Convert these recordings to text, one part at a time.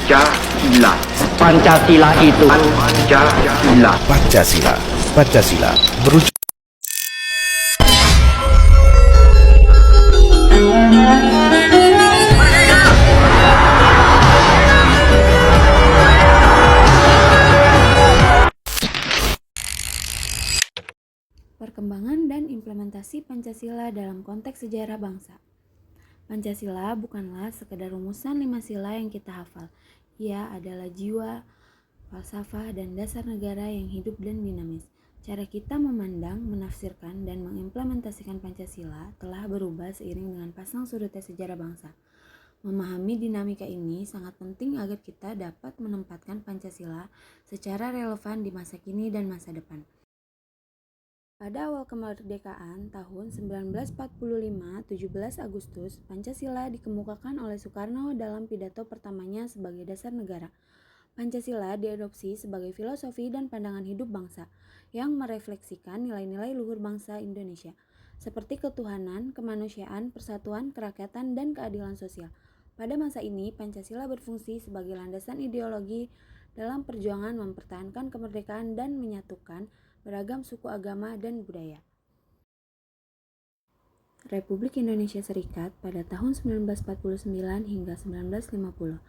Pancasila. Pancasila itu Pancasila. Pancasila. Pancasila merujuk Perkembangan dan implementasi Pancasila dalam konteks sejarah bangsa. Pancasila bukanlah sekedar rumusan 5 sila yang kita hafal. Ia adalah jiwa, falsafah, dan dasar negara yang hidup dan dinamis. Cara kita memandang, menafsirkan, dan mengimplementasikan Pancasila telah berubah seiring dengan pasang surutnya sejarah bangsa. Memahami dinamika ini sangat penting agar kita dapat menempatkan Pancasila secara relevan di masa kini dan masa depan. Pada awal kemerdekaan tahun 1945, 17 Agustus, Pancasila dikemukakan oleh Soekarno dalam pidato pertamanya sebagai dasar negara. Pancasila diadopsi sebagai filosofi dan pandangan hidup bangsa yang merefleksikan nilai-nilai luhur bangsa Indonesia, seperti ketuhanan, kemanusiaan, persatuan, kerakyatan, dan keadilan sosial. Pada masa ini, Pancasila berfungsi sebagai landasan ideologi dalam perjuangan mempertahankan kemerdekaan dan menyatukan beragam suku, agama, dan budaya. Republik Indonesia Serikat pada tahun 1949 hingga 1950.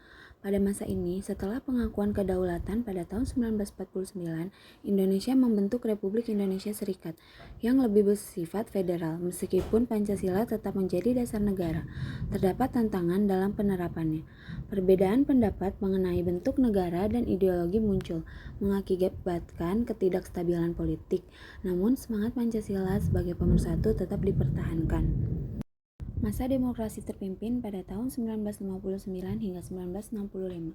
Pada masa ini, setelah pengakuan kedaulatan pada tahun 1949, Indonesia membentuk Republik Indonesia Serikat yang lebih bersifat federal. Meskipun Pancasila tetap menjadi dasar negara, terdapat tantangan dalam penerapannya. Perbedaan pendapat mengenai bentuk negara dan ideologi muncul, mengakibatkan ketidakstabilan politik. Namun, semangat Pancasila sebagai pemersatu tetap dipertahankan. Masa demokrasi terpimpin pada tahun 1959 hingga 1965.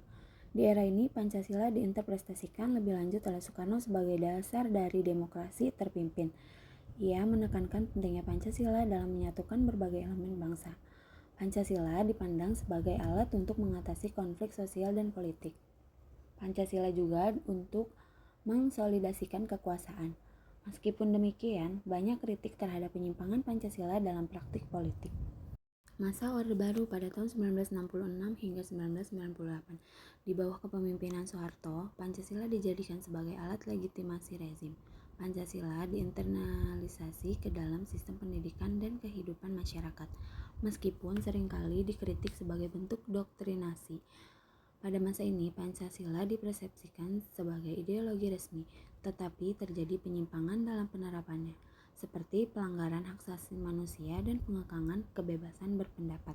Di era ini, Pancasila diinterpretasikan lebih lanjut oleh Soekarno sebagai dasar dari demokrasi terpimpin. Ia menekankan pentingnya Pancasila dalam menyatukan berbagai elemen bangsa. Pancasila dipandang sebagai alat untuk mengatasi konflik sosial dan politik. Pancasila juga untuk mensolidasikan kekuasaan. Meskipun demikian, banyak kritik terhadap penyimpangan Pancasila dalam praktik politik. Masa Orde Baru pada tahun 1966 hingga 1998. Di bawah kepemimpinan Soeharto, Pancasila dijadikan sebagai alat legitimasi rezim. Pancasila diinternalisasi ke dalam sistem pendidikan dan kehidupan masyarakat, meskipun seringkali dikritik sebagai bentuk doktrinasi. Pada masa ini, Pancasila dipersepsikan sebagai ideologi resmi, tetapi terjadi penyimpangan dalam penerapannya, seperti pelanggaran hak asasi manusia dan pengekangan kebebasan berpendapat.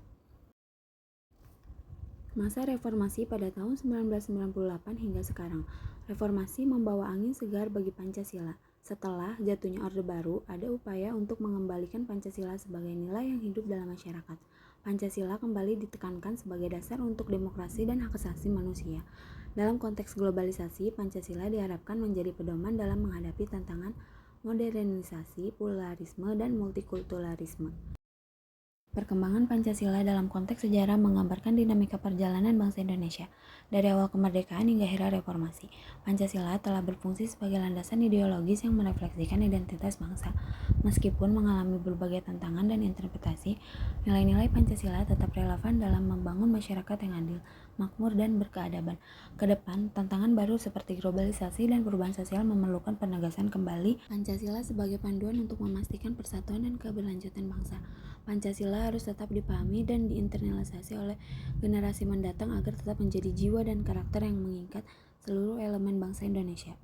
Masa reformasi pada tahun 1998 hingga sekarang. Reformasi membawa angin segar bagi Pancasila. Setelah jatuhnya Orde Baru, ada upaya untuk mengembalikan Pancasila sebagai nilai yang hidup dalam masyarakat. Pancasila kembali ditekankan sebagai dasar untuk demokrasi dan hak asasi manusia. Dalam konteks globalisasi, Pancasila diharapkan menjadi pedoman dalam menghadapi tantangan modernisasi, pluralisme, dan multikulturalisme. Perkembangan Pancasila dalam konteks sejarah menggambarkan dinamika perjalanan bangsa Indonesia dari awal kemerdekaan hingga era reformasi. Pancasila telah berfungsi sebagai landasan ideologis yang merefleksikan identitas bangsa. Meskipun mengalami berbagai tantangan dan interpretasi, nilai-nilai Pancasila tetap relevan dalam membangun masyarakat yang adil, makmur, dan berkeadaban. Kedepan, tantangan baru seperti globalisasi dan perubahan sosial memerlukan penegasan kembali Pancasila sebagai panduan untuk memastikan persatuan dan keberlanjutan bangsa. Pancasila harus tetap dipahami dan diinternalisasi oleh generasi mendatang agar tetap menjadi jiwa dan karakter yang mengikat seluruh elemen bangsa Indonesia.